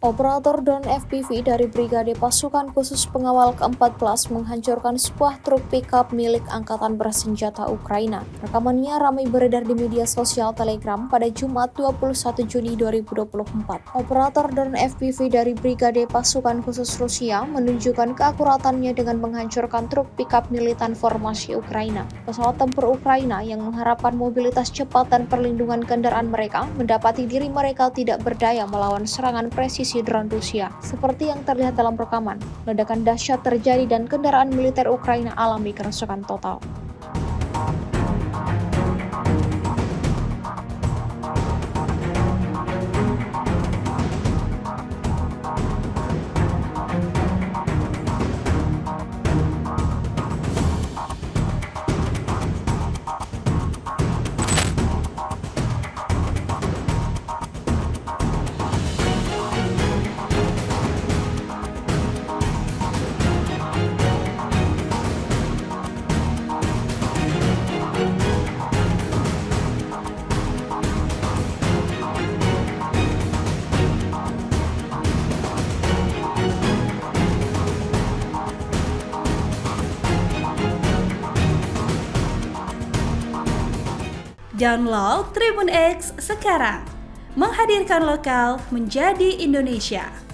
Operator drone FPV dari Brigade Pasukan Khusus Pengawal ke-14 menghancurkan sebuah truk pickup milik Angkatan Bersenjata Ukraina. Rekamannya ramai beredar di media sosial Telegram pada Jumat 21 Juni 2024. Operator drone FPV dari Brigade Pasukan Khusus Rusia menunjukkan keakuratannya dengan menghancurkan truk pickup militan formasi Ukraina. Pesawat tempur Ukraina yang mengharapkan mobilitas cepat dan perlindungan kendaraan mereka mendapati diri mereka tidak berdaya melawan serangan presisi drone Rusia. Seperti yang terlihat dalam rekaman, ledakan dahsyat terjadi dan kendaraan militer Ukraina alami kerusakan total. Download Tribun X sekarang, menghadirkan lokal menjadi Indonesia.